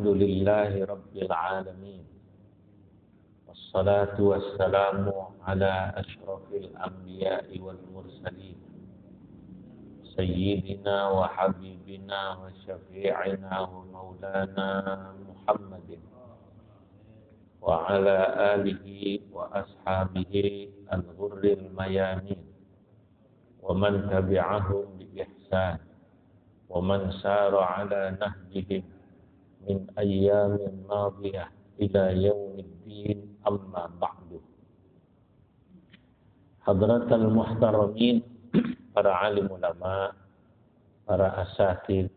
Alhamdulillahi Rabbil Alamin. Wassalatu wassalamu ala ashrafil anbiya'i wal mursalin, Sayyidina wa habibina wa syafi'ina wa maulana Muhammadin wa ala alihi wa ashabihi al-ghurril mayamin wa man tabi'ahum bi ihsan wa man sara ala nahjihim min ayyamin madiyah ila yaumiddin, amma ba'du. Hadratal muhtaramin, para alim ulama, para asatid,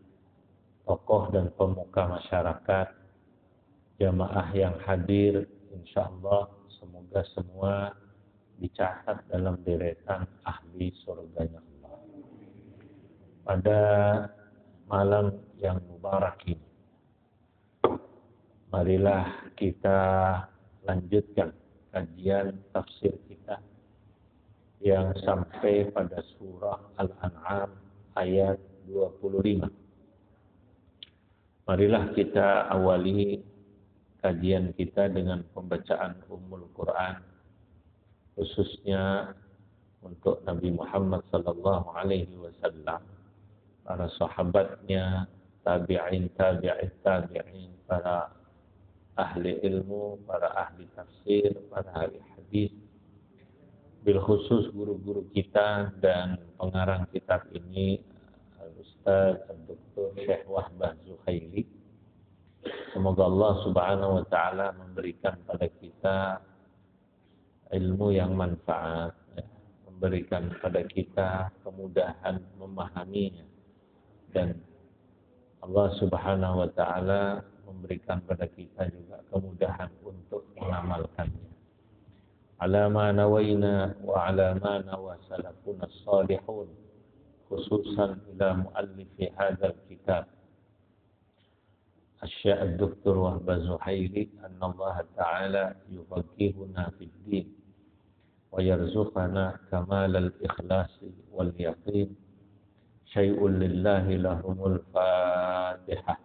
tokoh dan pemuka masyarakat, jamaah yang hadir, insyaallah semoga semua dicatat dalam deretan ahli surganya Allah. Pada malam yang mubarak ini, marilah kita lanjutkan kajian tafsir kita yang sampai pada surah Al-An'am ayat 25. Marilah kita awali kajian kita dengan pembacaan Ummul Quran, khususnya untuk Nabi Muhammad sallallahu alaihi wasallam, para sahabatnya, tabi'in, para ahli ilmu, para ahli tafsir, para ahli hadis, bil khusus guru-guru kita dan pengarang kitab ini, Al-Ustaz Dr. Syekh Wahbah Zuhaili. Semoga Allah Subhanahu wa taala memberikan pada kita ilmu yang manfaat, memberikan pada kita kemudahan memahaminya, dan Allah Subhanahu wa taala memberikan pada kita juga kemudahan untuk mengamalkannya. Ala ma nawaina wa ala ma nawa salafuna salihun, khususan ila muallifi hadzal kitab Asy-Syaikh Dr. Wahbah Zuhaili, anna Allah Ta'ala yufaqihuna fid din wa yarzuqana kamal al-ikhlasi wal yaqin. Syai'un lillahi lahumul Fatihah.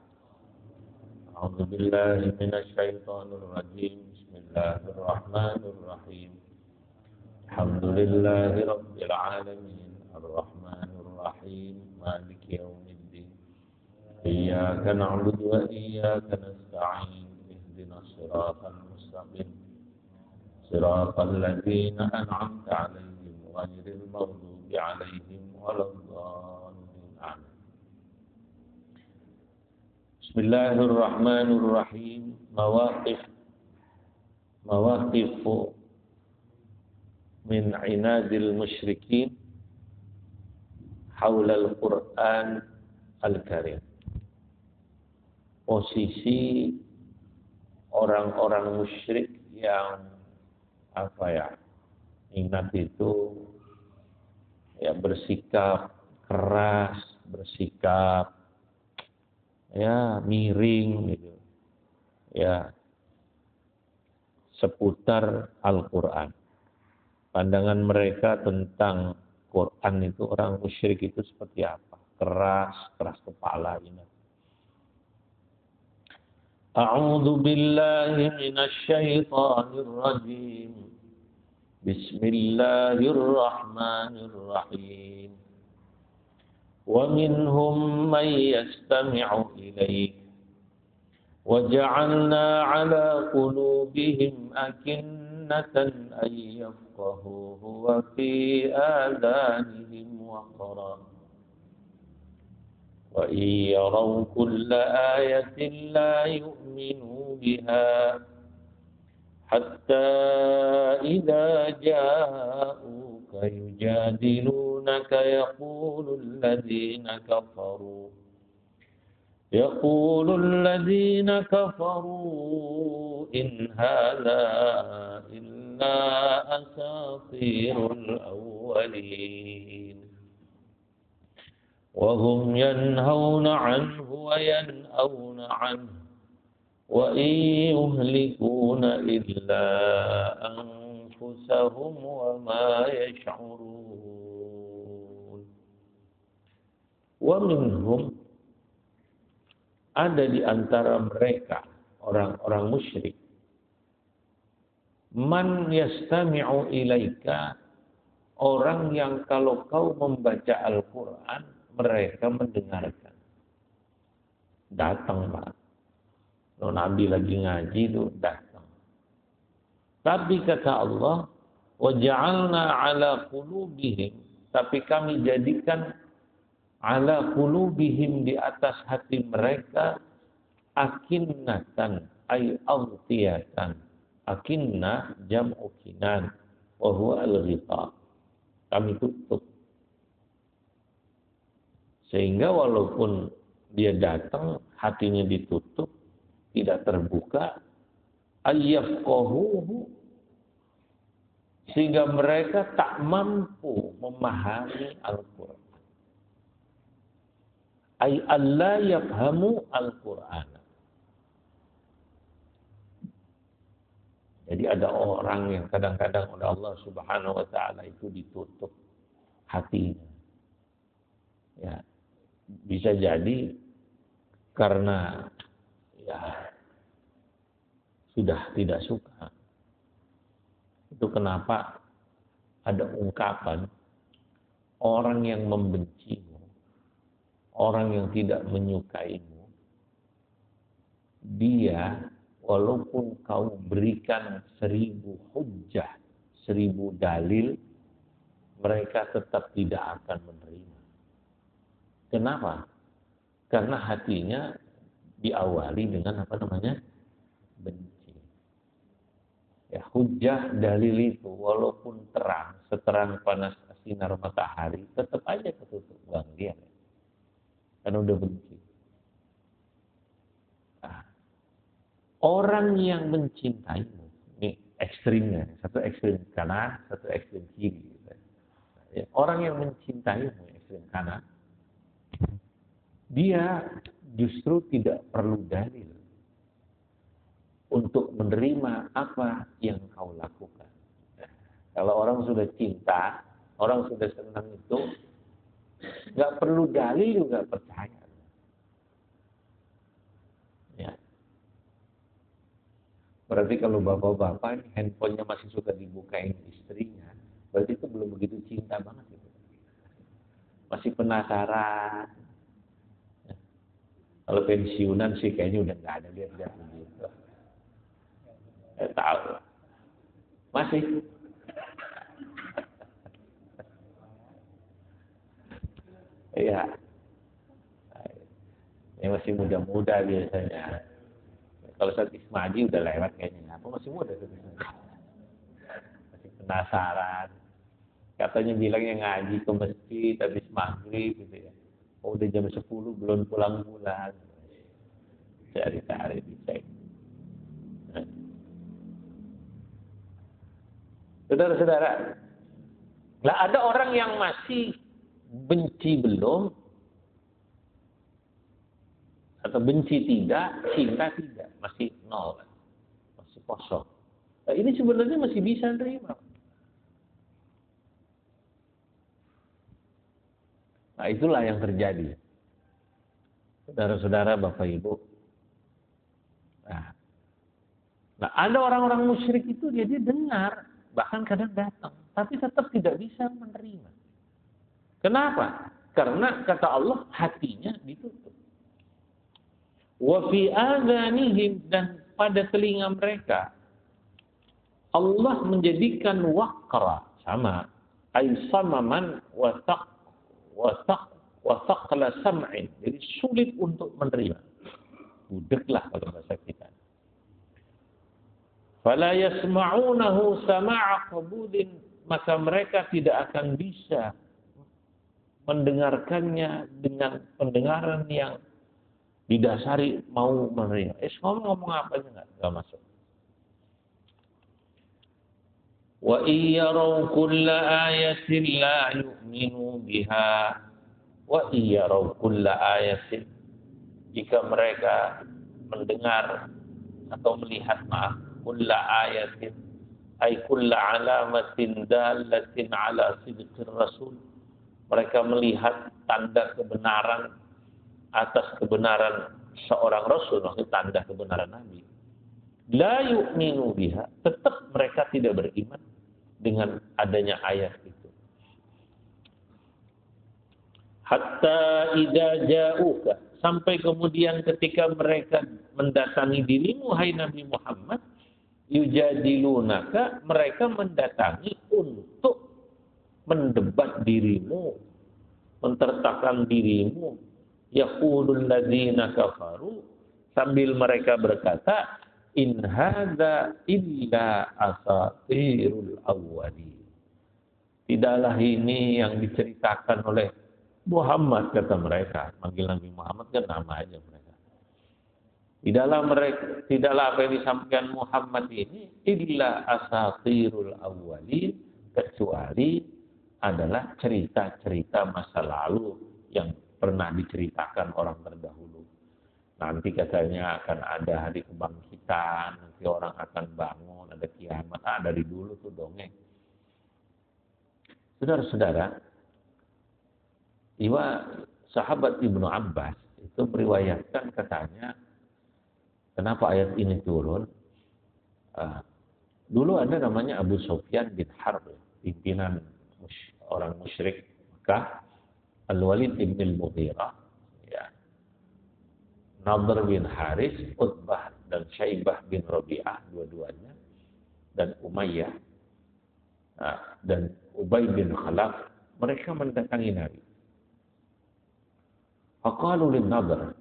A'udzu billahi minasy syaithanir rajim. Bismillahirrahmanirrahim. Alhamdulillahi rabbil alamin. Arrahmanir rahim. Maliki yaumiddin. Iyyaka na'budu wa iyyaka nasta'in. Ihdinas siratal mustaqim. Siratal ladzina an'amta 'alaihim ghairil maghdubi 'alaihim waladdallin. Amin. Bismillahirrahmanirrahim. Mawaqifu min inadil musyrikin haula al-Quran al-Karim. Posisi orang-orang musyrik yang ingat itu bersikap keras, bersikap miring gitu, seputar Al-Quran. Pandangan mereka tentang Quran itu, orang musyrik itu seperti apa? Keras kepala ini. A'udzu billahi minasy syaithanir rajim. Bismillahirrahmanirrahim. Wa minhum man yastami'u ilaik wa ja'alna 'ala qulubihim akinnatan ay yafqahuhu wa fi adanihim waqra wa yaraw kulla ayatin la yu'minu biha hatta idza ja'uka yujadilunaka yaqulu alladhina kafaru in hadha illa asatirul awwalin wa hum yanhauna 'anhu wa yan'auna 'anhu wa in yuhlikuna illa anfusahum wa ma yash'urun. Wa minhum, ada di antara mereka orang-orang musyrik man yastami'u ilaika, orang yang kalau kau membaca Al-Quran mereka mendengarkan. Datang Pak, Nabi lagi ngaji itu datang. Tapi kata Allah, waja'alna ala qulubihim, tapi kami jadikan ala qulubihim, di atas hati mereka, akinnatan ay aghtiyatan. Akinna jam'u kinan wa huwa al-ghita. Kami tutup. Sehingga walaupun dia datang, hatinya ditutup, tidak terbuka, ayyafqahuhu, sehingga mereka tak mampu memahami Al-Quran. Ay alla yafhamu Al-Quran. Jadi ada orang yang kadang-kadang oleh Allah Subhanahu wa taala itu ditutup hatinya. Ya, bisa jadi karena ya sudah tidak suka. Itu kenapa ada ungkapan orang yang membencimu, orang yang tidak menyukaimu, dia walaupun kau berikan 1000 hujjah, 1000 dalil, mereka tetap tidak akan menerima. Kenapa? Karena hatinya diawali dengan apa namanya? Benci. Ya, hujjah dalil itu walaupun terang, seterang panas sinar matahari, tetap aja ketutup bang dia. Karena udah benci. Orang yang mencintaimu, ini ekstrimnya, satu ekstrim kanan, satu ekstrim kiri. Orang yang mencintaimu, ekstrim kanan, dia justru tidak perlu dalil untuk menerima apa yang kau lakukan. Kalau orang sudah cinta, orang sudah senang itu, nggak perlu dalil juga percaya. Ya. Berarti kalau bapak-bapak ini handphonenya masih suka dibukain istrinya, berarti itu belum begitu cinta banget gitu. Masih penasaran. Ya. Kalau pensiunan sih kayaknya udah nggak ada lihat-lihat begitu. Tahu. Masih. Iya. Ini masih muda-muda biasanya. Kalau saat Ismaji udah lewat kayaknya. Apa masih muda tuh? Masih penasaran. Katanya bilangnya ngaji ke masjid habis maghrib gitu ya. Oh, udah jam 10 belum pulang-pulang. Cari-cari dicek. Saudara-saudara, lah ada orang yang masih benci belum, atau benci tidak, cinta tidak, masih nol, masih kosong. Nah, ini sebenarnya masih bisa terima. Nah, itulah yang terjadi. Saudara-saudara, Bapak Ibu. Nah, ada orang-orang musyrik itu dia dengar, bahkan kadang datang, tapi tetap tidak bisa menerima. Kenapa? Karena kata Allah hatinya ditutup. Wa fi adhanihim, dan pada telinga mereka Allah menjadikan waqra, sama ay samaman wa thaqla sam'in, jadi sulit untuk menerima. Budeklah kalau bahasa kita. Fala yasma'unahu sama'a qabulin, maka mereka tidak akan bisa mendengarkannya dengan pendengaran yang didasari mau menerima. Ngomong apa aja enggak masuk. Wa iyaraw kulla ayatin la yu'minu biha. Wa iyaraw kulla ayatin, jika mereka mendengar atau melihat, kulla ayatin ay kulla alamatin dalatin ala sidqir rasul, mereka melihat tanda kebenaran atas kebenaran seorang rasul, maksud tanda kebenaran Nabi, la yu'minu biha, tetap mereka tidak beriman dengan adanya ayat itu. Hatta idza ja'uka, sampai kemudian ketika mereka mendatangi dirimu hai Nabi Muhammad, yujadilunaka, mereka mendatangi untuk mendebat dirimu, mentertakan dirimu, yaqulul ladzina kafaru, sambil mereka berkata, in hadza illa asatirul awwalin. Tidaklah ini yang diceritakan oleh Muhammad, kata mereka. Manggil Nabi Muhammad kan nama aja mereka. Tidaklah apa yang disampaikan Muhammad ini illa asatirul awwalin, kecuali adalah cerita-cerita masa lalu yang pernah diceritakan orang terdahulu. Nanti katanya akan ada hari kebangkitan, nanti orang akan bangun, ada kiamat. Dari dulu tuh dongeng. Saudara-saudara, sahabat Ibnu Abbas itu meriwayatkan katanya, kenapa ayat ini turun? Dulu ada namanya Abu Sufyan bin Harb, pimpinan orang musyrik Mekah, Al-Walid bin Al-Mughirah, ya, Nadhr bin Haris, Utbah dan Syaibah bin Rabi'ah, dua-duanya, dan Umayyah, dan Ubay bin Khalaf, mereka mendatangi Nabi. Faqalu lin Nadhr,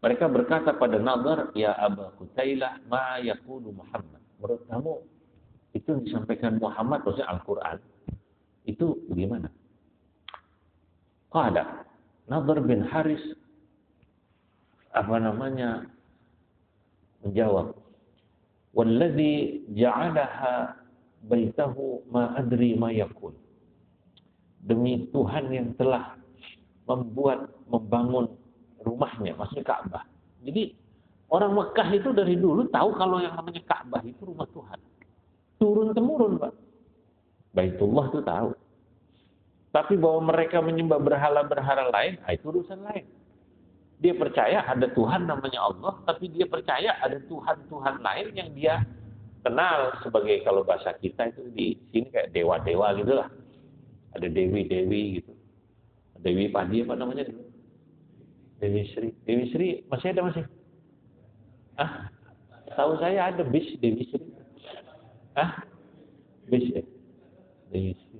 mereka berkata pada Nadhr, ya Aba Qutailah, ma yaqulu Muhammad. Menurut kamu itu disampaikan Muhammad, maksudnya Al-Quran, itu bagaimana? Qala, Nadhr bin Haris menjawab, walladzi ja'alaha baitahu ma adri ma yaqul. Demi Tuhan yang telah membangun rumahnya, maksudnya Ka'bah. Jadi orang Mekah itu dari dulu tahu kalau yang namanya Ka'bah itu rumah Tuhan. Turun temurun, Pak. Baitullah itu tahu. Tapi bahwa mereka menyembah berhala-berhala lain, itu urusan lain. Dia percaya ada Tuhan namanya Allah, tapi dia percaya ada Tuhan-Tuhan lain yang dia kenal sebagai, kalau bahasa kita itu di sini kayak dewa-dewa gitu lah. Ada dewi-dewi gitu. Dewi Padi apa namanya dulu? Dewi Sri. Dewi Sri masih ada masih? Tahu saya ada bis Dewi Sri. Bis ya? Dewi Sri.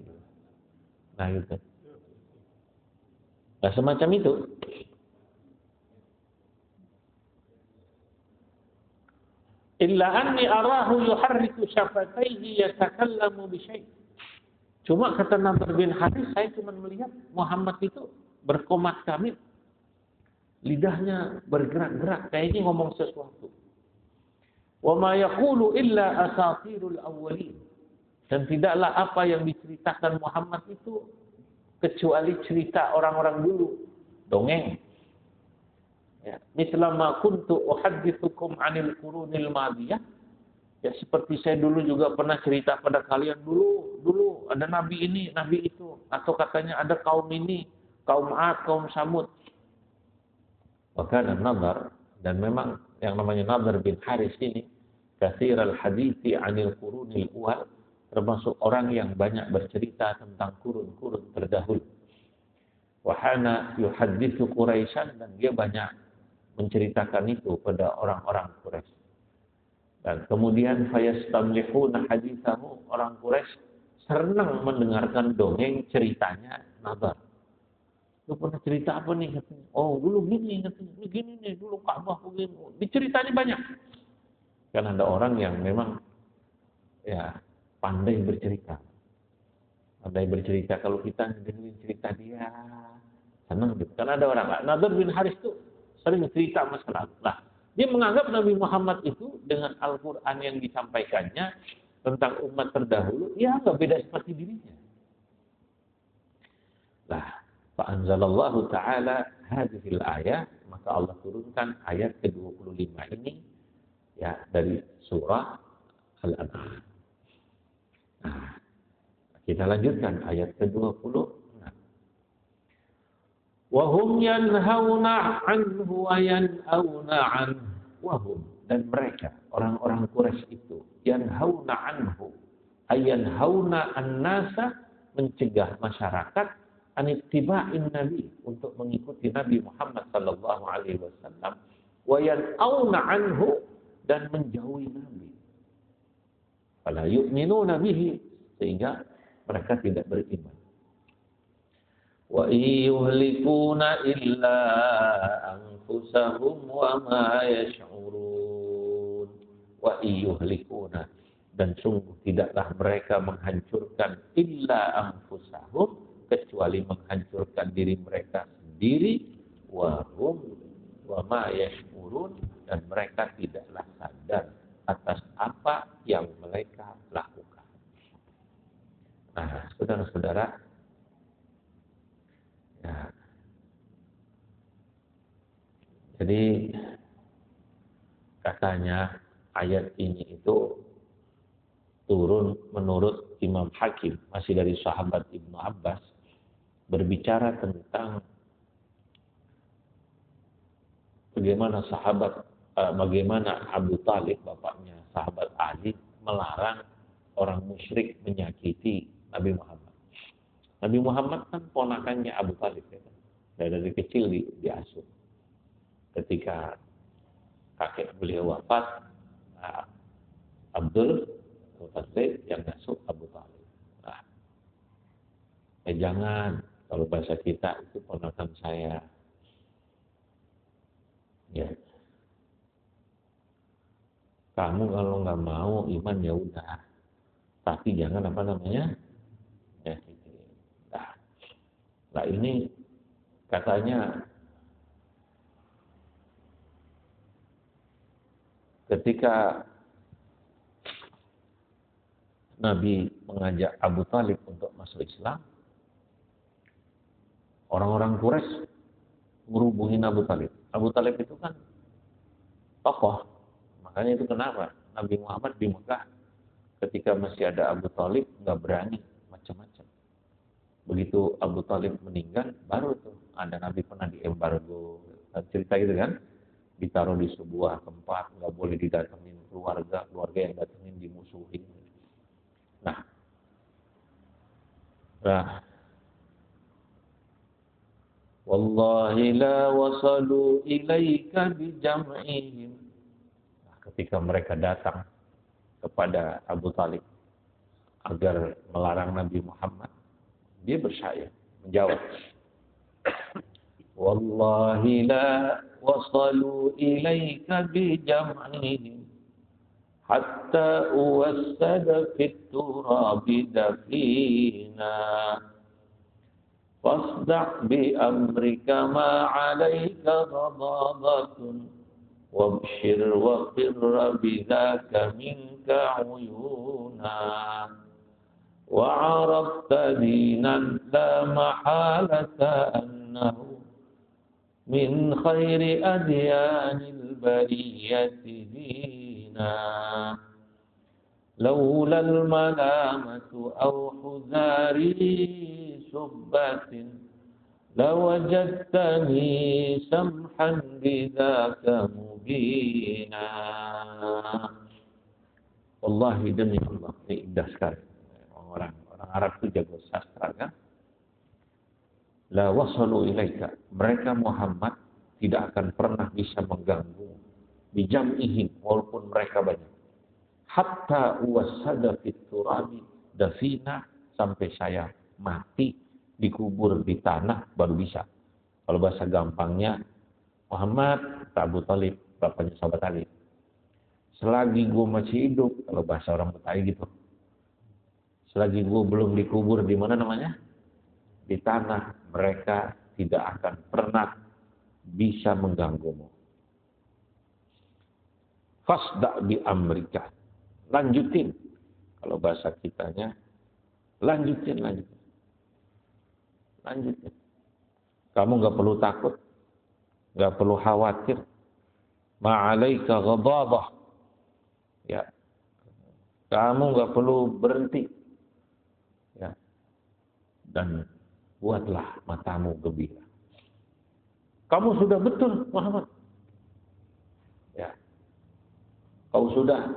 Nah gitu. Nah semacam itu. Illa anni arahu yuharriku syafataihi yatakallamu bisyai'. Cuma kata Nadhr bin Haris, saya cuma melihat Muhammad itu berkomat kamit. Lidahnya bergerak-gerak, kayaknya ngomong sesuatu. Wa ma yaqulu illa asatirul awwalin. Dan tidaklah apa yang diceritakan Muhammad itu kecuali cerita orang-orang dulu, dongeng. Ya, mithla ma kuntu uhaddithukum 'anil qurunil madiyah. Ya seperti saya dulu juga pernah cerita pada kalian dulu ada nabi ini, nabi itu, atau katanya ada kaum ini, kaum Ad, kaum Samud. Maka ada Nadhr, dan memang yang namanya Nadhr bin Haris ini katsiral hadithi 'anil qurunil awwal, termasuk orang yang banyak bercerita tentang kurun-kurun terdahulu. Wa hana yuhadditsu Quraisyan, dan dia banyak menceritakan itu pada orang-orang Quraisy. Dan kemudian fayastamlihuna hadithahu, orang Quraisy senang mendengarkan dongeng ceritanya Nadhr. Lu pernah cerita apa nih katanya? Oh, dulu gini katanya. Begini nih, dulu Ka'bah begini. Diceritanya banyak. Kan ada orang yang memang ya pandai bercerita. Pandai bercerita, kalau kita dengerin cerita dia senang gitu. Karena ada orang, Nadhr bin Haris tuh sering cerita masa lalu. Nah, dia menganggap Nabi Muhammad itu dengan Al-Quran yang disampaikannya tentang umat terdahulu, ya nggak beda seperti dirinya. Nah, fa'anzalallahu ta'ala hadhil ayat, maka Allah turunkan ayat ke-25 ini ya dari surah Al-An'am. Nah, kita lanjutkan ayat ke-26. Wahum yanhauna anhu wa yan'auna anhu. Wahum, dan mereka, orang-orang Quraisy itu, yanhauna anhu, ayanhauna an-nasa, mencegah masyarakat anittiba'in nabi, untuk mengikuti Nabi Muhammad sallallahu alaihi wasallam, wa yan'auna anhu, dan menjauhi Nabi. Fala yu'minuna bihi, sehingga mereka tidak beriman. Wa yuhlikuna illa anfusahum wa ma yash'urun. Wa yuhlikuna, dan sungguh tidaklah mereka menghancurkan illa anfusahum, kecuali menghancurkan diri mereka sendiri, wa hum wa ma yash'urun, dan mereka tidaklah sadar atas apa yang mereka lakukan. Nah, saudara-saudara, ya. Jadi katanya ayat ini itu turun menurut Imam Hakim, masih dari sahabat Ibnu Abbas, berbicara tentang bagaimana Abu Talib, bapaknya sahabat Ali, melarang orang musyrik menyakiti Nabi Muhammad. Nabi Muhammad kan ponakannya Abu Talib, ya. Dari kecil diasuh. Ketika kakek beliau wafat, Abdul Muttalib yang ngasuh Abu Talib. Nah, jangan, kalau bahasa kita itu ponakan saya. Ya. Kamu kalau nggak mau iman ya udah, tapi jangan ya. Nah ini katanya ketika Nabi mengajak Abu Talib untuk masuk Islam, orang-orang Quraisy merubungin Abu Talib. Abu Talib itu kan tokoh, makanya itu kenapa Nabi Muhammad di Mekah ketika masih ada Abu Talib nggak berani macam-macam. Begitu Abu Talib meninggal, baru tuh ada Nabi pernah diembargo, cerita gitu kan, ditaruh di sebuah tempat, nggak boleh didatengin keluarga yang datengin dimusuhin. Nah, wallahi la wasalu ilaika bijam'ihim. Nah, ketika mereka datang kepada Abu Talib agar melarang Nabi Muhammad, dia bersyair, menjawab, wallahi la wasalu ilaika bijam'ihim hatta uwassada fit turabi dafina fasda' bi amrika ma 'alaika ghadabatun wabshir wa qirra bidzaka minka 'uyuna وعرفت دينا لا محالة أنه من خير أديان البرية دينا لولا الملامة أو حذاري سبة لوجدتني سمحا بذاك مبينا. Wallahi demi Allah, ini indah sekali. Orang Arab itu jago sastra kan. La wasalu ilaika, mereka Muhammad tidak akan pernah bisa mengganggu bijam'ihim, walaupun mereka banyak. Hatta wasada fit turabi dafina, sampai saya mati dikubur di tanah baru bisa. Kalau bahasa gampangnya, Muhammad Abu Talib, bapaknya sahabat Ali, selagi gue masih hidup, kalau bahasa orang Betawi gitu, selagi gue belum dikubur di mana namanya? Di tanah, mereka tidak akan pernah bisa mengganggumu. Fasda' bi amrika. Lanjutin. Kalau bahasa kitanya, lanjutin. Kamu nggak perlu takut, nggak perlu khawatir. Ma'alaika ghadabah. Ya. Kamu nggak perlu berhenti. Ya. Dan buatlah matamu gembira. Kamu sudah betul, Muhammad. Ya. Kau sudah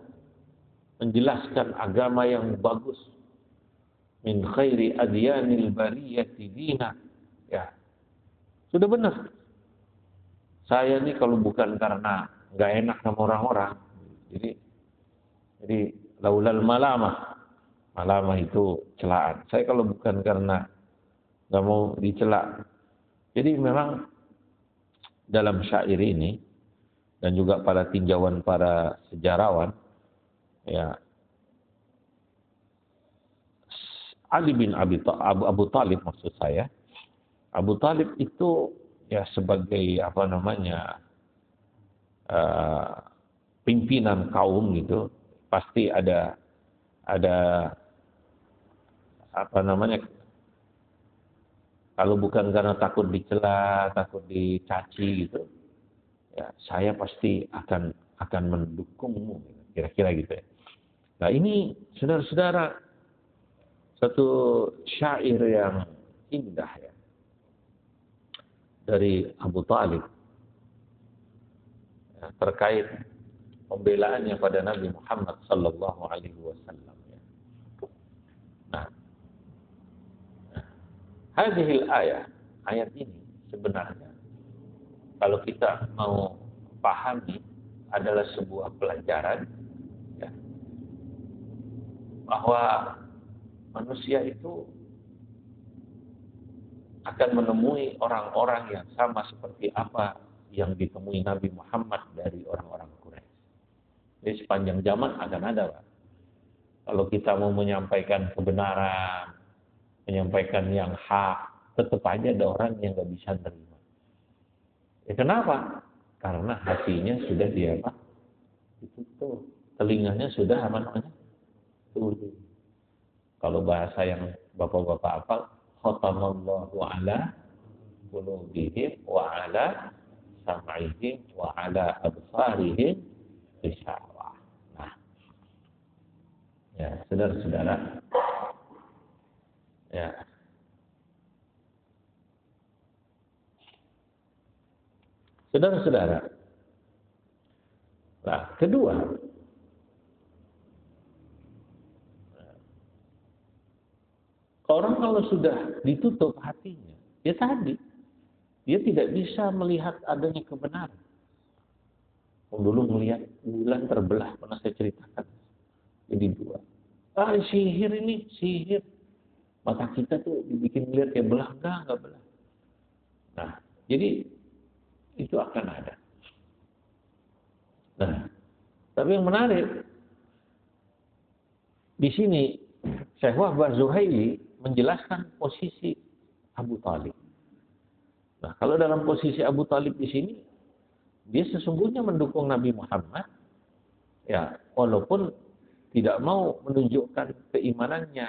menjelaskan agama yang bagus. Min khairi adyanil bariyati dina. Ya. Sudah benar. Saya ini kalau bukan karena nggak enak sama orang-orang, jadi laulal malamah itu celaan. Saya kalau bukan karena nggak mau dicela. Jadi memang dalam syair ini dan juga pada tinjauan para sejarawan, ya, Ali bin Abu Talib maksud saya, Abu Talib itu ya sebagai apa namanya pimpinan kaum gitu, pasti ada apa namanya, kalau bukan karena takut dicela, takut dicaci gitu, ya saya pasti akan mendukungmu, kira-kira gitu ya. Nah ini saudara-saudara satu syair yang indah ya dari Abu Talib ya, terkait pembelaannya pada Nabi Muhammad sallallahu alaihi wasallam ya. Nah, hadhil ayat ini sebenarnya kalau kita mau pahami adalah sebuah pelajaran ya, bahwa manusia itu akan menemui orang-orang yang sama seperti apa yang ditemui Nabi Muhammad dari orang-orang Quraisy. Jadi sepanjang zaman akan ada, Pak. Kalau kita mau menyampaikan kebenaran, menyampaikan yang hak, tetap aja ada orang yang nggak bisa terima. Ya kenapa? Karena hatinya sudah ditutup, telinganya sudah apa namanya? Tutup. Kalau bahasa yang bapak-bapak apa? Khatamallahu ala qulubihim wa ala sam'ihim wa ala absarihim ghishawa. Nah, ya saudara-saudara, ya saudara-saudara. Nah, kedua, orang kalau sudah ditutup hatinya, ya tadi, dia tidak bisa melihat adanya kebenaran. Dulu melihat bulan terbelah, pernah saya ceritakan. Jadi dua. Sihir ini, sihir. Mata kita tuh dibikin lihat kayak belah, enggak belah. Nah, jadi itu akan ada. Nah, tapi yang menarik, di sini Syekh Wahbah Zuhaili menjelaskan posisi Abu Talib. Nah, kalau dalam posisi Abu Talib di sini, dia sesungguhnya mendukung Nabi Muhammad, ya, walaupun tidak mau menunjukkan keimanannya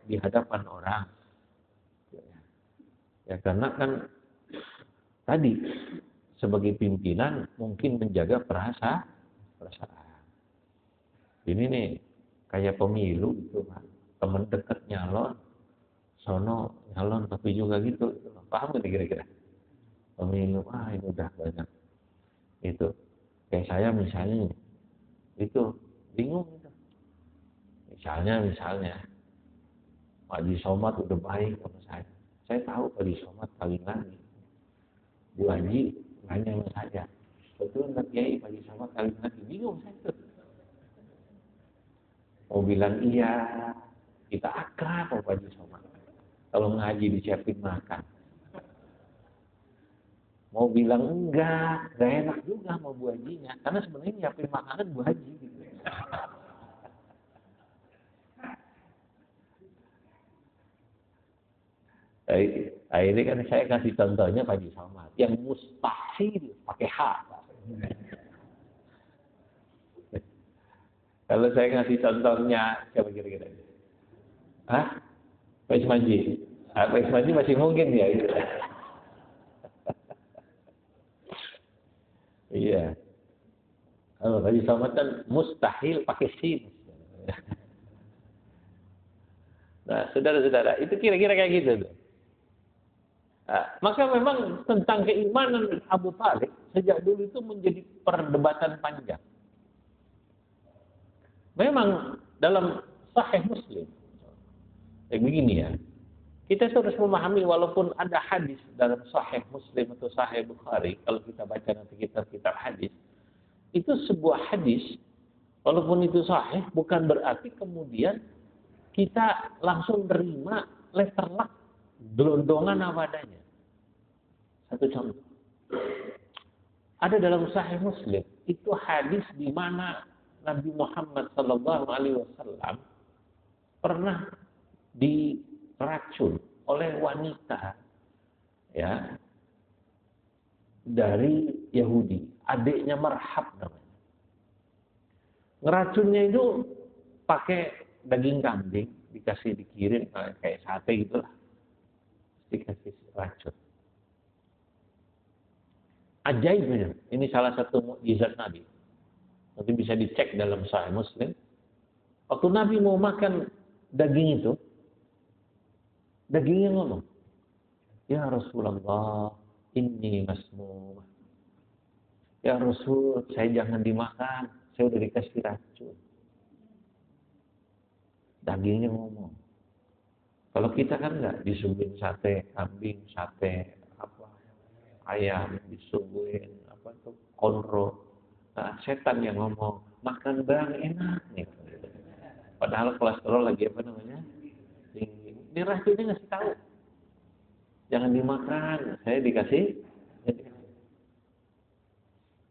di hadapan orang. Ya, karena kan tadi sebagai pimpinan mungkin menjaga perasaan. Ini nih kayak pemilu gitu, Pak. Teman dekat nyalon, sono nyalon tapi juga gitu. Paham nggak kira-kira? Pemilu, ini udah banyak. Itu kayak saya misalnya itu bingung gitu. Misalnya Pak Haji Somad udah baik sama saya. Saya tahu Pak Haji Somad kawin lagi. Bu Haji nanya sama saya, betul nggak Kiai Pak Haji Somad kawin lagi? Bingung saya tuh. Mau bilang iya, kita akrab sama Pak Haji Somad. Kalau ngaji disiapin makan. Mau bilang enggak enak juga sama Bu Hajinya. Karena sebenarnya nyiapin makanan Bu Haji gitu. Ini kan saya kasih contohnya Pak Haji Somad. Yang mustahil pakai H. Kalau saya kasih contohnya, siapa kira-kira? Hah? Pak Ismaji. Pak Ismaji masih mungkin ya itu. Iya. Kalau Pak Haji Somad kan mustahil pakai sin. Nah, saudara-saudara, itu kira-kira kayak gitu tuh. Maka memang tentang keimanan Abu Thalib sejak dulu itu menjadi perdebatan panjang. Memang dalam Sahih Muslim, begini ya, kita itu harus memahami walaupun ada hadis dalam Sahih Muslim atau Sahih Bukhari, kalau kita baca nanti kitab hadis, itu sebuah hadis, walaupun itu sahih, bukan berarti kemudian kita langsung terima letter luck, gelondongan apa adanya. Satu contoh. Ada dalam Sahih Muslim, itu hadis di mana Nabi Muhammad SAW pernah diracun oleh wanita ya dari Yahudi, adiknya Marhab namanya. Ngeracunnya itu pakai daging kambing, dikirim kayak sate gitulah, dikasih racun. Ajaibnya, ini salah satu mukjizat Nabi. Nanti bisa dicek dalam Sahih Muslim. Waktu Nabi mau makan daging itu, dagingnya ngomong, "Ya Rasulullah, inni masmum." Ya Rasul, saya jangan dimakan, saya udah dikasih racun. Dagingnya ngomong. Kalau kita kan enggak, disuguhin sate kambing, sate apa, ayam, disuguhin apa tuh, konro. Nah, setan yang ngomong, "Makan bang, enak nih." Padahal kolesterol lagi apa namanya? Tinggi. Ini racunnya ngasih tahu. Jangan dimakan, saya dikasih.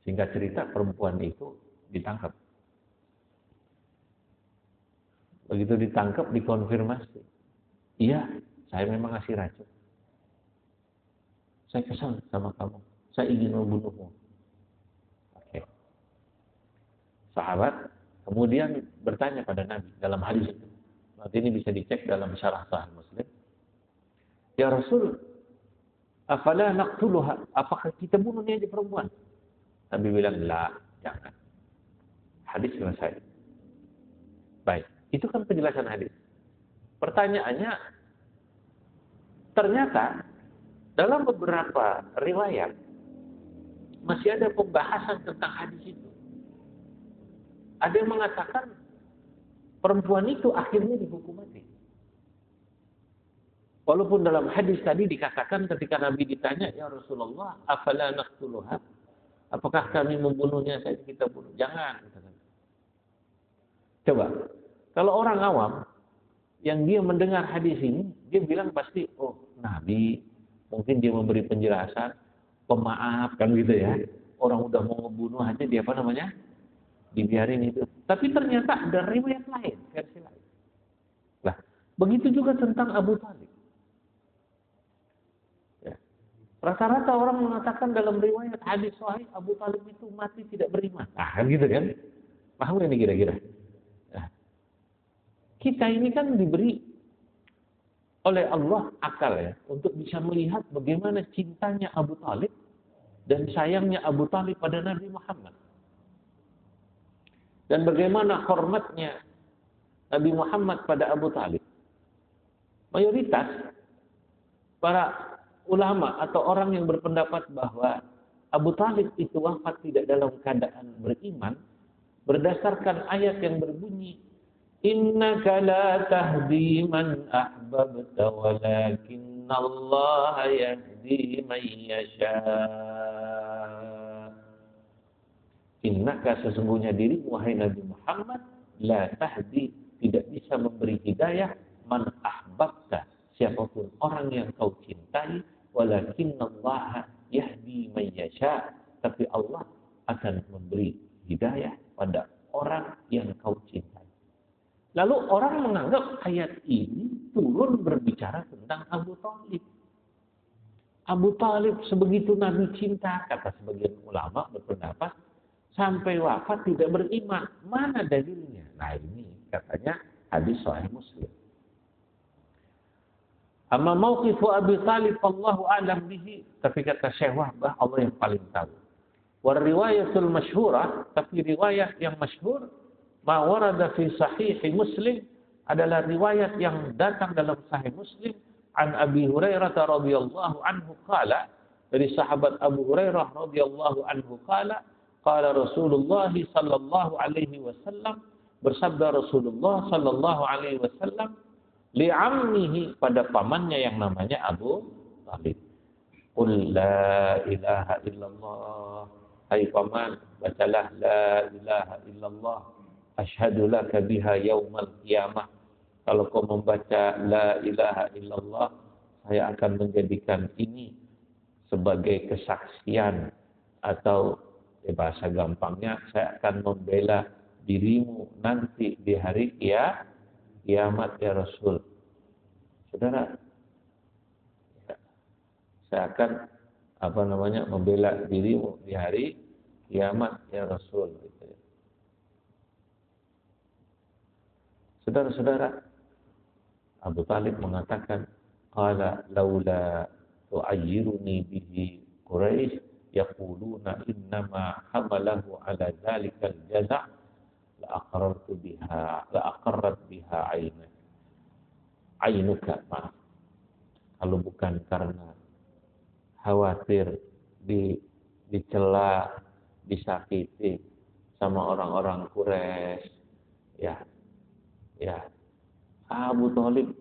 Singkat cerita, perempuan itu ditangkap. Begitu ditangkap, dikonfirmasi. "Iya, saya memang ngasih racun. Saya kesal sama kamu. Saya ingin membunuhmu." Oke. Sahabat kemudian bertanya pada Nabi dalam hadis itu. Nanti ini bisa dicek dalam syarah Sahih Muslim. "Ya Rasul, afala naqtuluha? Apakah kita bunuh dia aja perempuan?" Nabi bilang, "La, jangan." Hadis selesai. Baik, itu kan penjelasan hadis. Pertanyaannya, ternyata dalam beberapa riwayat masih ada pembahasan tentang hadis itu. Ada yang mengatakan perempuan itu akhirnya dihukum mati. Walaupun dalam hadis tadi dikatakan ketika Nabi ditanya, "Ya Rasulullah, afala naqtuluha?" Apakah kami membunuhnya saja kita bunuh? Jangan. Coba, kalau orang awam yang dia mendengar hadis ini, dia bilang pasti, "Oh, Nabi mungkin dia memberi penjelasan, pemaaf kan gitu ya. Orang udah mau ngebunuh aja dia apa namanya? Dibiarin itu." Tapi ternyata ada riwayat lain, versi lain. Nah, begitu juga tentang Abu Thalib. Rata-rata orang mengatakan dalam riwayat hadis sahih Abu Thalib itu mati tidak beriman. Kan gitu kan? Paham ini kira-kira? Nah, kita ini kan diberi oleh Allah akal ya untuk bisa melihat bagaimana cintanya Abu Thalib dan sayangnya Abu Thalib pada Nabi Muhammad. Dan bagaimana hormatnya Nabi Muhammad pada Abu Thalib. Mayoritas para ulama atau orang yang berpendapat bahwa Abu Thalib itu wafat tidak dalam keadaan beriman berdasarkan ayat yang berbunyi, "Innaka la tahdi man ahbabta walakinallaha yahdi man yasha." Innaka, sesungguhnya dirimu wahai Nabi Muhammad, la tahdi, tidak bisa memberi hidayah, man ahbabta, siapapun orang yang kau cintai, walakinallaha yahdi man yasha, tapi Allah akan memberi hidayah pada orang yang kau cintai. Lalu orang menganggap ayat ini turun berbicara tentang Abu Thalib. Abu Thalib sebegitu Nabi cinta, kata sebagian ulama berpendapat, sampai wafat tidak beriman. Mana dalilnya? Nah ini katanya hadis Sahih Muslim. Amma mauqifu Abi Thalib Allahu a'lam bihi, tapi kata Syekh Wahbah Allah yang paling tahu. Wa riwayatul masyhurah, tapi riwayat yang masyhur ma warada fi sahih Muslim adalah riwayat yang datang dalam Sahih Muslim an Abi Hurairah radhiyallahu anhu qala, dari sahabat Abu Hurairah radhiyallahu anhu qala, qala Rasulullah sallallahu alaihi wasallam, bersabda Rasulullah sallallahu alaihi wasallam, li'ammihi, pada pamannya yang namanya Abu Talib. Qul la ilaha illallah, hai paman, bacalah la ilaha illallah, asyhadu laka biha yaumal qiyamah. Kalau kau membaca la ilaha illallah, saya akan menjadikan ini sebagai kesaksian, atau bahasa gampangnya, saya akan membela dirimu nanti di hari kiamat ya Rasul. Saudara, saya akan membela dirimu di hari kiamat ya Rasul. Saudara-saudara, Abu Talib mengatakan, qala laula tu'ayyiruni bihi Quraisy yaquluna innama hamalahu ala dzalikal jaza' la aqarrat biha ainuka. Kalau bukan karena khawatir dicela, disakiti sama orang-orang Quraisy, ya Abu Thalib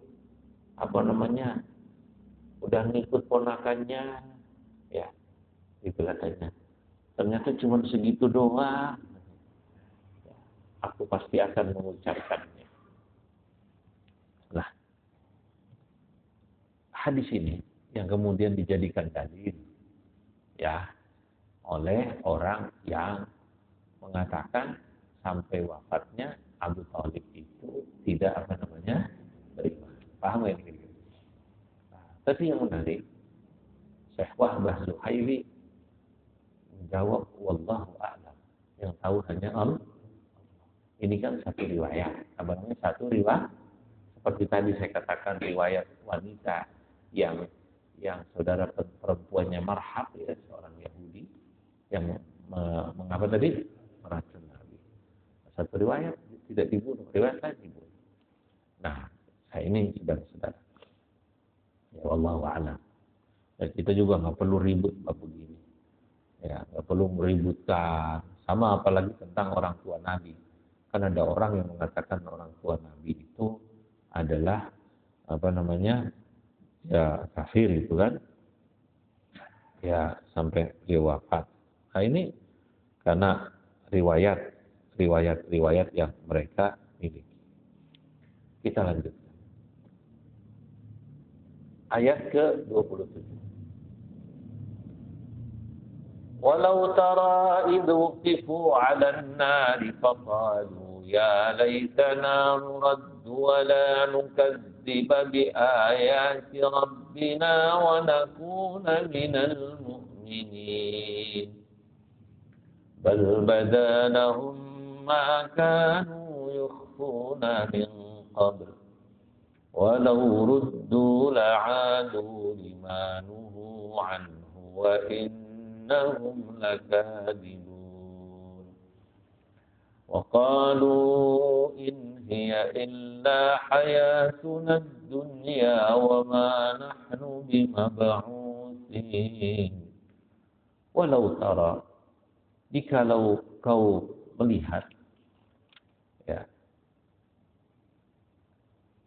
udah ngikut ponakannya, ya itu katanya. Ternyata cuma segitu doang. Ya, aku pasti akan mengucapkannya. Nah, hadis ini yang kemudian dijadikan dalil ya oleh orang yang mengatakan sampai wafatnya Abu Thalib itu tidak beriman. Paham ya ini? Nah, tapi yang menarik, Syekh Wahbah Zuhaili menjawab, wallahu a'lam. Yang tahu hanya Allah. Ini kan satu riwayat. Namanya satu riwayat. Seperti tadi saya katakan, riwayat wanita yang saudara perempuannya Marhab, ya, seorang Yahudi yang mengapa tadi meracun Nabi. Satu riwayat tidak dibunuh, riwayat lain dibunuh. Nah, saya ini saudara-saudara, ya wallahu a'lam. Dan kita juga nggak perlu ribut begini, ya nggak perlu meributkan sama, apalagi tentang orang tua Nabi. Kan ada orang yang mengatakan orang tua Nabi itu adalah ya kafir itu kan, ya sampai dia wafat. Nah ini karena riwayat yang mereka miliki. Kita lanjutkan. Ayat ke-27. Walau tara idh wuqifu 'alan nari faqalu ya laitana nuraddu wa la nukadziba bi ayati rabbina wa nakuna minal mu'minin. Bal bada lahum ma kanu yukhfuna min qabl. Walau ruddu la'adu lima nuhu anhu wa innahum lakadibun. Wa qalu in hiya illa hayatuna ad-dunya wa ma nahnu bimab'utsin. Walau tara, jikalau kau melihat, ya,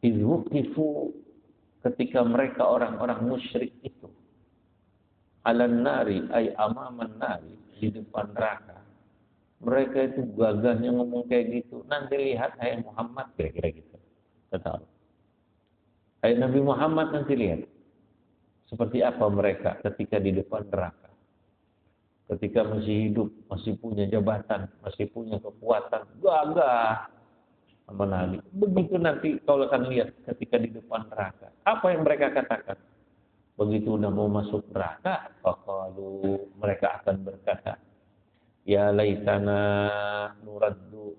izwuqifu, ketika mereka orang-orang musyrik itu, alan nari ay amaman nari, di depan neraka, mereka itu gagahnya ngomong kayak gitu. Nanti lihat hai Muhammad, kira-kira gitu kata Allah. Hai Nabi Muhammad, nanti lihat seperti apa mereka ketika di depan neraka, ketika masih hidup, masih punya jabatan, masih punya kekuatan, gagah sama Nabi. Begitu nanti kalau akan lihat ketika di depan neraka, apa yang mereka katakan? Begitu udah mau masuk neraka, faqalu, mereka akan berkata, ya laitana nuraddu,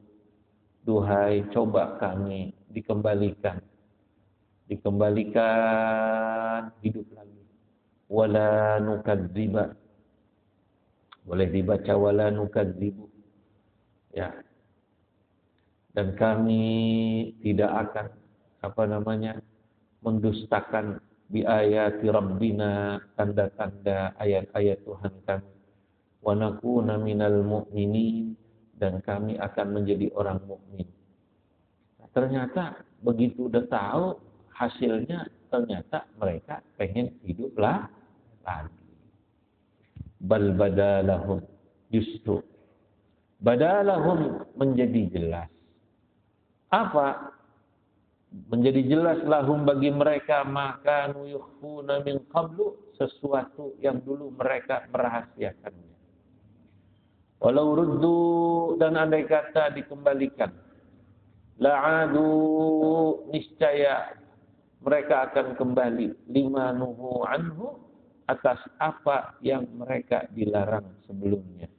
duhai coba kami dikembalikan hidup lagi. Wala nukadziba, boleh dibaca wala nukadzibu, ya. Dan kami tidak akan mendustakan bi ayati rabbina, tanda-tanda ayat-ayat Tuhan kami, wa nakuna minal mu'minin, dan kami akan menjadi orang mukmin. Ternyata begitu udah tahu hasilnya, ternyata mereka pengen hidup lagi. Bal badalahum, justru badalahum menjadi jelas. Apa? Menjadi jelas lahum bagi mereka maka yukhfuna min qablu, sesuatu yang dulu mereka merahasiakannya. Walau ruddu, dan andai kata dikembalikan, la'adu, niscaya mereka akan kembali, lima nuhu anhu, atas apa yang mereka dilarang sebelumnya.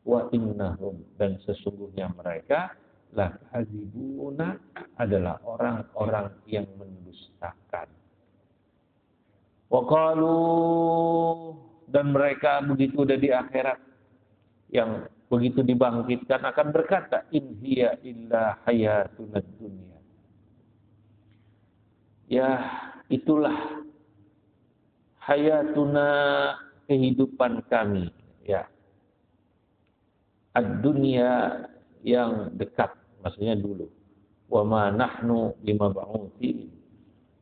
Wa innahum, dan sesungguhnya mereka lakadzibuna, adalah orang-orang yang mendustakan. Wa qalu, dan mereka begitu udah di akhirat, yang begitu dibangkitkan akan berkata, in hiya illa hayatuna dunya. Ya, itulah hayatuna, kehidupan kami, ya. Ad-dunya, yang dekat, maksudnya dulu. Wa ma nahnu bimab'utsin,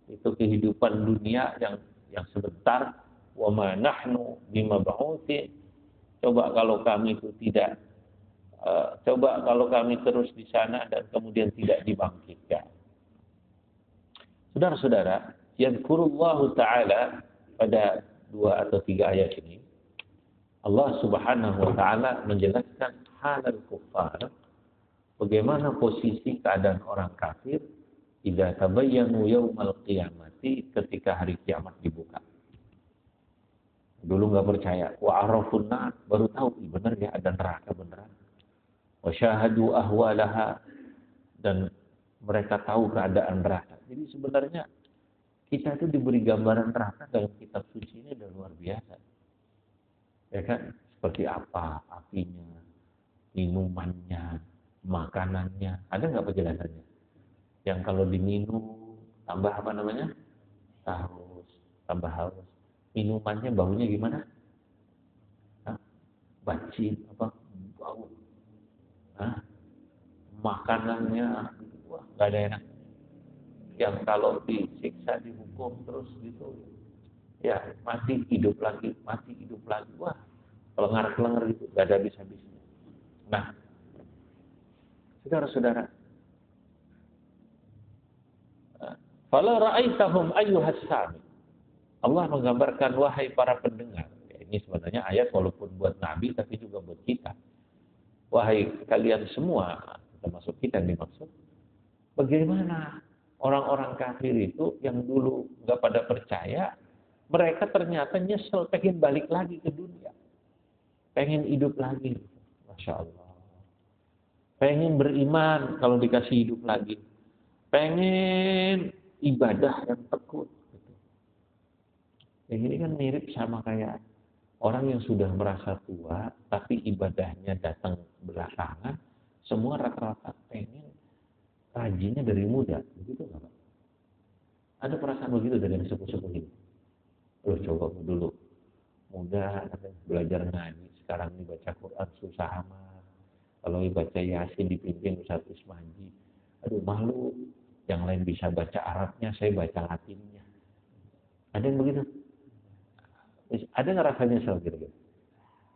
itu kehidupan dunia yang sebentar. Wa ma nahnu bimab'utsin, coba kalau kami itu tidak, coba kalau kami terus di sana dan kemudian tidak dibangkitkan. Saudara-saudara, yadhkurullahu ta'ala, pada 2 atau 3 ayat ini, Allah Subhanahu wa ta'ala menjelaskan halal kuffar, bagaimana posisi keadaan orang kafir idza tabayyanu yaumal qiyamati, ketika hari kiamat dibuka. Dulu nggak percaya, wa arafun nar, baru tahu benar ya ada neraka beneran. Wa syahadu ahwalaha, dan mereka tahu keadaan neraka. Jadi sebenarnya kita itu diberi gambaran neraka dalam kitab suci ini udah luar biasa. Ya kan? Seperti apa apinya, minumannya, makanannya. Ada nggak penjelasannya? Yang kalau diminum tambah apa namanya? Haus, tambah haus. Minumannya baunya gimana? Hah? Bacin apa? Bau. Hah? Makanannya, wah, nggak ada enak. Yang kalau disiksa, dihukum terus gitu, ya mati hidup lagi, mati hidup lagi, wah, kelengar-kelengar gitu, nggak ada habis-habisnya. Nah, saudara-saudara, fala ra'aitahum ayyuhas sami, Allah menggambarkan, wahai para pendengar. Ya, ini sebenarnya ayat walaupun buat Nabi tapi juga buat kita. Wahai kalian semua, termasuk kita yang dimaksud, bagaimana orang-orang kafir itu yang dulu nggak pada percaya, mereka ternyata nyesel, pengen balik lagi ke dunia, pengen hidup lagi, masya Allah, pengen beriman kalau dikasih hidup lagi, pengen ibadah yang tekun. Yang ini kan mirip sama kayak orang yang sudah merasa tua, tapi ibadahnya datang belakangan, semua rata-rata pengen rajinnya dari muda, begitu nggak Pak? Ada perasaan begitu dari yang sepuh-sepuh ini? Loh, coba dulu muda belajar ngaji, sekarang ini baca Quran susah amat. Kalau baca Yasin dipimpin Ustaz Ismaji, aduh malu. Yang lain bisa baca Arabnya, saya baca Latinnya. Ada yang begitu? Ada nggak rasanya nyesel gitu?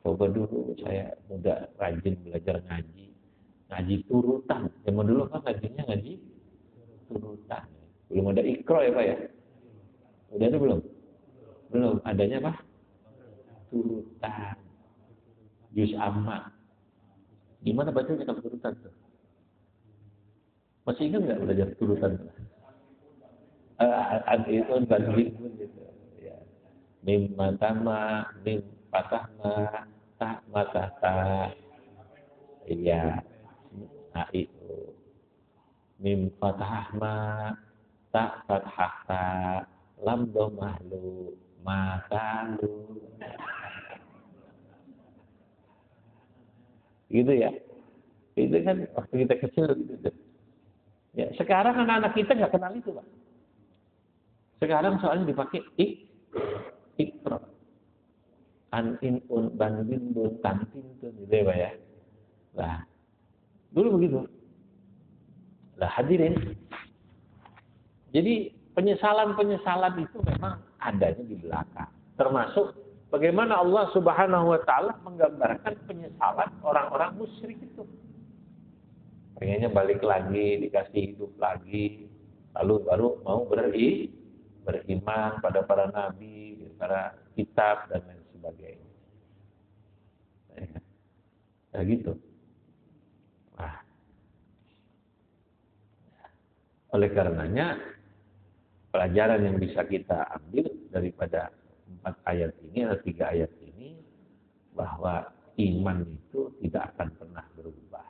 Coba dulu saya muda rajin belajar ngaji. Ngaji turutan. Zaman dulu kan ngajinya ngaji turutan. Belum ada ikro ya Pak ya? Udah ada belum? Belum. Adanya apa? Turutan. Juz amma. Gimana bacanya kalau turutan tuh? Masih ingat nggak belajar turutan? Itu banting pun gitu. Ya. Mim matama, mim patahma, tak matata. Iya. Nah itu mim fathah ma, tak fathah ta, lam domah lu, maka lu, gitu ya. Itu kan waktu kita kecil gitu. Ya, sekarang anak-anak kita nggak kenal itu Pak. Sekarang soalnya dipakai ikra. An in un ban bin bun tantin tuh gitu ya Pak ya. Nah, dulu begitu. Nah, hadirin. Jadi penyesalan-penyesalan itu memang adanya di belakang. Termasuk bagaimana Allah Subhanahu wa taala menggambarkan penyesalan orang-orang musyrik itu. Pengennya balik lagi, dikasih hidup lagi, lalu baru mau beriman pada para nabi, para kitab dan lain sebagainya. Ya gitu. Nah, oleh karenanya pelajaran yang bisa kita ambil daripada 4 ayat ini atau 3 ayat ini bahwa iman itu tidak akan pernah berubah.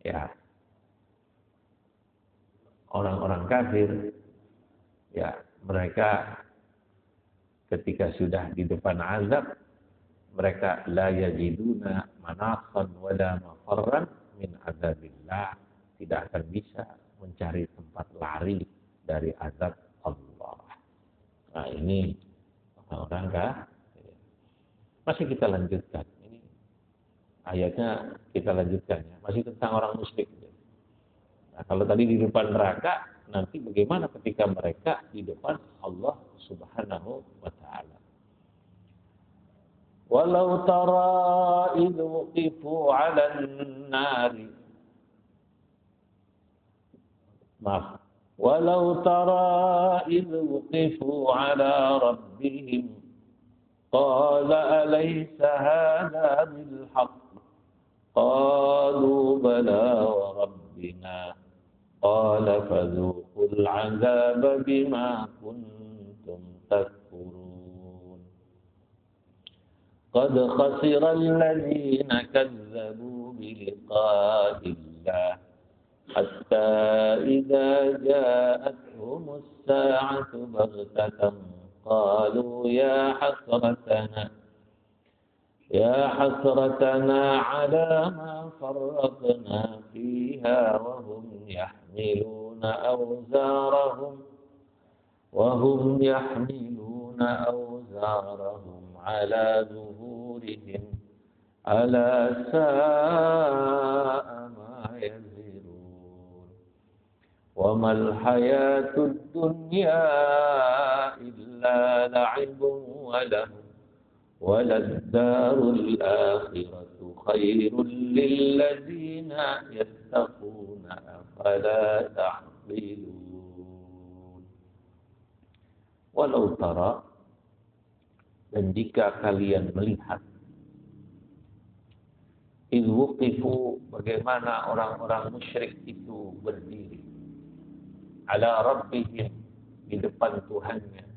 Ya, orang-orang kafir, ya mereka ketika sudah di depan azab, mereka la yajiduna manaqan wala mafarran min azabillah, tidak akan bisa mencari tempat lari dari azab Allah. Nah ini orang kafir. Masih kita lanjutkan. Ini ayatnya kita lanjutkan ya. Masih tentang orang musyrik. Nah, kalau tadi di depan neraka, nanti bagaimana ketika mereka di depan Allah Subhanahu wa taala? Walau tara idh wuqifu 'alan nari. Maaf. Walau tara idh wuqifu 'ala rabbihim qala alaysa hadha bil haqq qalu bala wa rabbina qala fadhuqul 'adzaba bima kuntum takfurun qad khasira alladhina kazzabu bi liqa'illah hatta idza ja'atuhum as-sa'atu baghtatan qalu ya hasratana ala ma farratna fiha wa hum yahmiluna awzarahum ala zuhurihim ala sa'a ma yazirun wa mal hayatud dunya illa la'ibun wa lahu وَلَلدَّارُ الْآخِرَةُ خَيْرٌ لِلَّذِينَ يَتَّقُونَ أَفَلَا تَعْقِلُونَ. Walau tara, dan jika kalian melihat, idh wuqifu, bagaimana orang-orang musyrik itu berdiri, ala rabbihim, di depan Tuhannya.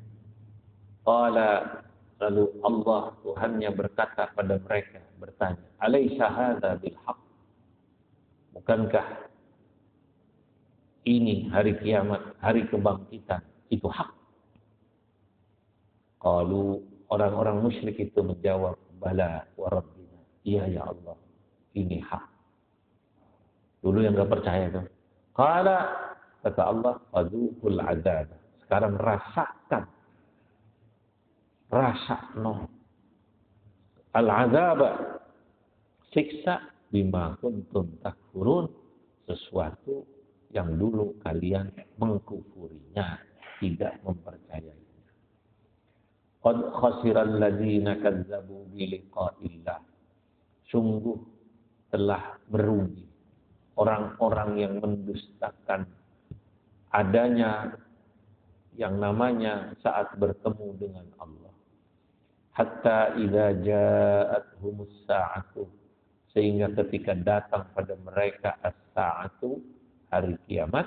Qala, lalu Allah Tuhannya berkata pada mereka, bertanya, alaysa hadza bil haqq? Bukankah ini hari kiamat, hari kebangkitan itu hak? Qalu, orang-orang musyrik itu menjawab, bala wa rabbina, iya ya Allah, ini hak. Dulu yang enggak percaya itu. Qala, kata Allah, fadhuqul adzab. Sekarang rasakan, rasakno al-azab, siksa, bima kuntum takfurun, sesuatu yang dulu kalian mengkufurinya, tidak mempercayainya. Qad khasiral ladzina kazzabu bi liqa'illah, sungguh telah merugi orang-orang yang mendustakan adanya yang namanya saat bertemu dengan Allah. Hatta idza ja'atuhumus sa'atu, sehingga ketika datang pada mereka as-sa'atu, hari kiamat,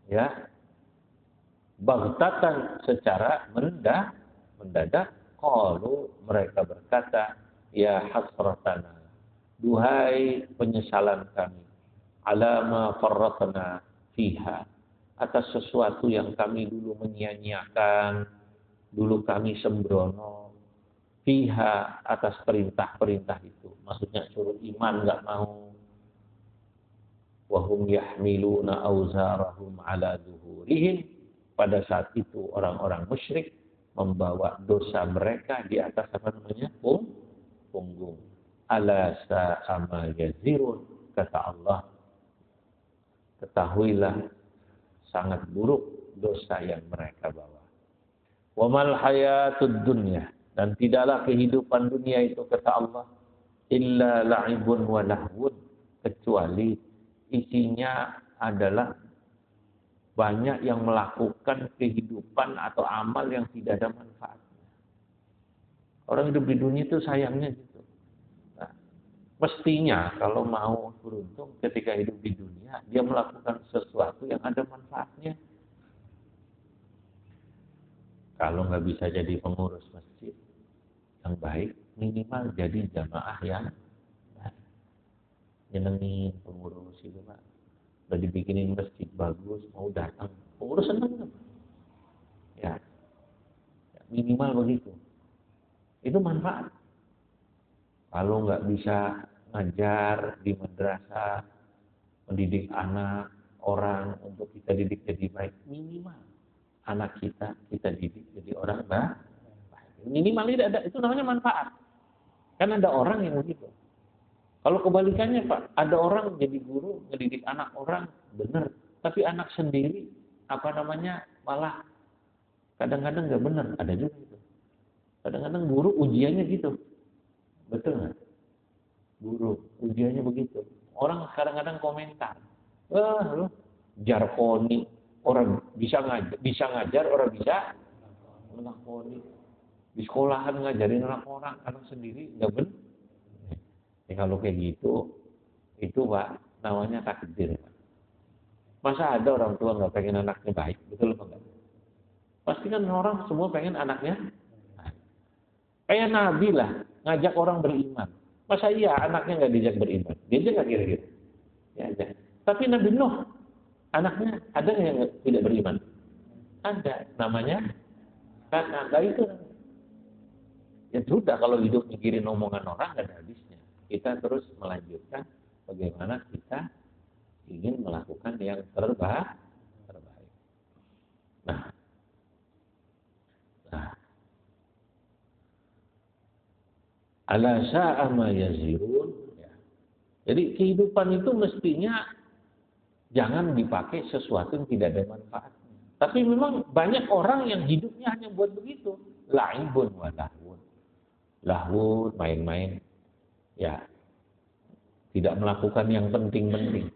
ya, baghtatan, secara mendadak, qalu, mereka berkata, ya hasratana, duhai penyesalan kami, ala ma farratna fiha, atas sesuatu yang kami dulu menyia-nyiakan, dulu kami sembrono, fiha, atas perintah-perintah itu. Maksudnya suruh iman enggak mau. Wa hum yahmiluna awzarahum ala zuhurihim, pada saat itu orang-orang musyrik membawa dosa mereka di atas apa namanya? Punggung. Ala sa'a ma yazirun, kata Allah. Ketahuilah sangat buruk dosa yang mereka bawa. Wa mal hayatud dunya, dan tidaklah kehidupan dunia itu, kata Allah, illa la'ibun wa lahwun, kecuali isinya adalah banyak yang melakukan kehidupan atau amal yang tidak ada manfaatnya. Orang hidup di dunia itu sayangnya gitu. Nah, mestinya kalau mau beruntung ketika hidup di dunia, dia melakukan sesuatu yang ada manfaatnya. Kalau nggak bisa jadi pengurus masjid yang baik, minimal jadi jamaah yang baik. Nyenengin pengurus itu, Pak. Udah dibikinin masjid bagus, mau datang, pengurus seneng kan? Ya, minimal begitu. Itu manfaat. Kalau nggak bisa ngajar di madrasah, mendidik anak orang untuk kita didik jadi baik, minimal anak kita didik jadi orang baik. Minimal itu namanya manfaat. Kan ada orang yang begitu. Kalau kebalikannya, Pak, ada orang jadi guru ngedidik anak orang benar, tapi anak sendiri malah kadang-kadang nggak benar, ada juga itu. Kadang-kadang guru ujiannya gitu, betul nggak? Guru ujiannya begitu. Orang kadang-kadang komentar, lu jarkoni, orang bisa ngajar, orang bisa melakoni. Di sekolahan ngajarin anak sendiri nggak benar. Ya, kalau kayak gitu, itu Pak, namanya takdir. Masa ada orang tua nggak pengen anaknya baik, betul apa enggak? Pasti kan orang semua pengen anaknya baik. Kayak Nabi lah, ngajak orang beriman. Masa iya anaknya nggak diajak beriman? Diajak nggak kira-kira? Ya aja. Tapi Nabi Nuh, anaknya ada yang tidak beriman? Ada, namanya Kanan. Nah itu, ya sudah, kalau hidup mikirin omongan orang nggak ada habisnya. Kita terus melanjutkan bagaimana kita ingin melakukan yang terbaik. Nah, ala sa'a ma yazirun. Ya. Jadi kehidupan itu mestinya jangan dipakai sesuatu yang tidak ada manfaatnya. Tapi memang banyak orang yang hidupnya hanya buat begitu. La'ibun wa lahwun. Lahwun, main-main. Ya, tidak melakukan yang penting-penting.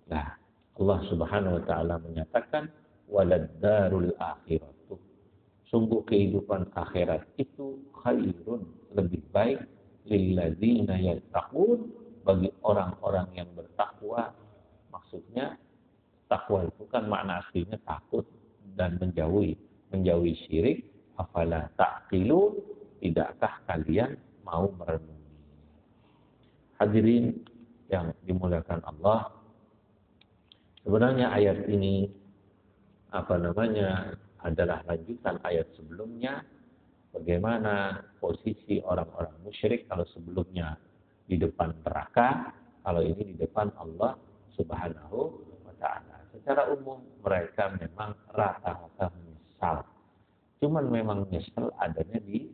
Nah, Allah Subhanahu wa taala menyatakan waladdarul akhiratu. Sungguh kehidupan akhirat itu khairun, lebih baik lilladzina yattaqun, bagi orang-orang yang bertakwa. Maksudnya takwa itu kan makna aslinya takut dan menjauhi syirik. Afala ta'qilun, tidakkah kalian mau merenungi? Hadirin yang dimuliakan Allah, sebenarnya ayat ini adalah lanjutan ayat sebelumnya. Bagaimana posisi orang-orang musyrik kalau sebelumnya di depan neraka, kalau ini di depan Allah Subhanahu wa taala. Secara umum mereka memang rata-rata menyesal. Cuman memang nyesel adanya di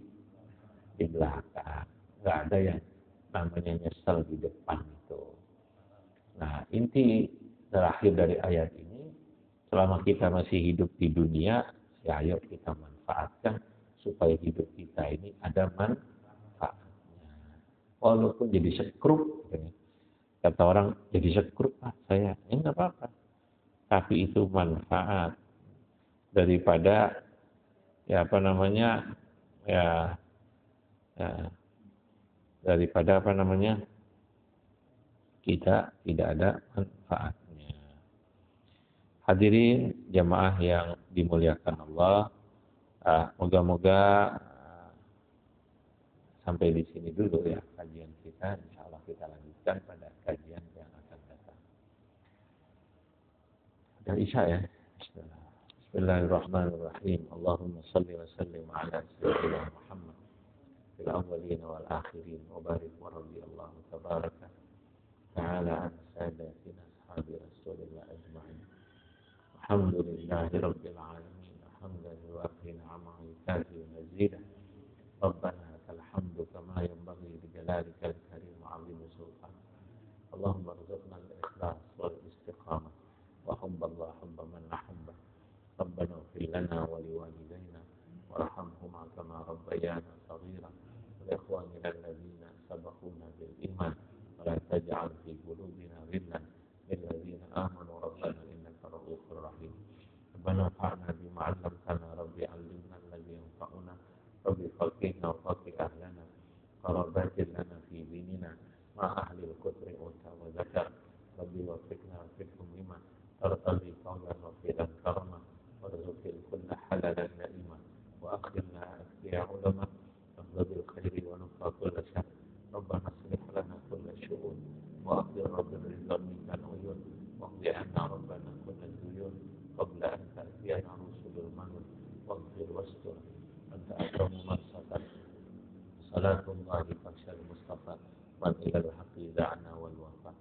belakang. Enggak ada yang namanya nyesel di depan itu. Nah, inti terakhir dari ayat ini, selama kita masih hidup di dunia, ya ayo kita manfaatkan supaya hidup kita ini ada manfaatnya. Walaupun jadi sekrup, kata orang jadi sekrup, saya, enggak apa-apa. Tapi itu manfaat daripada daripada kita tidak ada manfaatnya. Hadirin jamaah yang dimuliakan Allah, moga-moga sampai di sini dulu ya kajian kita. Insyaallah kita lanjutkan pada kajian yang akan datang. Ada Isya ya. Bismillahirrahmanirrahim. Allahumma salli wa sallim ala sayyidina Muhammad fil awwalin wal akhirin wa barik wa radhiyallahu tabaraka ta'ala an sadatina ashabi Rasulillah ajma'in. Alhamdulillahi Rabbil Alamin. Hamdan yuwafi ni'amahu yukafi mazidah. Rabbana lakal hamdu kama yanbaghi li jalalika al-karim wa 'azimi sultanik. Allahumma arzuqna al-ikhlas wal istiqamah wa hubballah hubba man ahabba. Rabbana ighfir lana wa liwalidayna warhamhuma kama rabbayana shaghira. Wa li ikhwanina alladhina sabaquna bil iman wa la taj'al fi qulubina ghillan lil ladzina amanu rabbana innaka ra'ufur rahim. Rabbana fa'na bima 'allamtana rabbi 'allimna alladhi yanfa'una rabbi faqihna wa faqih ahlana qarabatin lana fi dinina ma ahli al-kufri unta wa zakar rabbi wafiqna fikum lima tartadi qawlan wa fi'lan karama warzuqil kulla halalan na'ima wa akhirna ya ulama afdalil khairi wa nufa kulla syar. Rabbana aslih lana kulla syu'un wa akhir rabbil rizal minkan uyun wa qdi anna rabbana kulla duyun qabla an ta'tiyana rusulul manun waghfir wastur anta akramu man satar. Salatullahi fashal mustafa wa ilal haqqi da'ana wal wafa.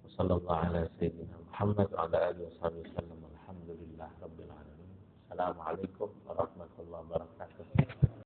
Wa sallallahu ala sayyidina Muhammad wa ala alihi wa sahbihi wasallam. Alhamdulillah rabbil alamin. Assalamualaikum warahmatullahi wabarakatuh.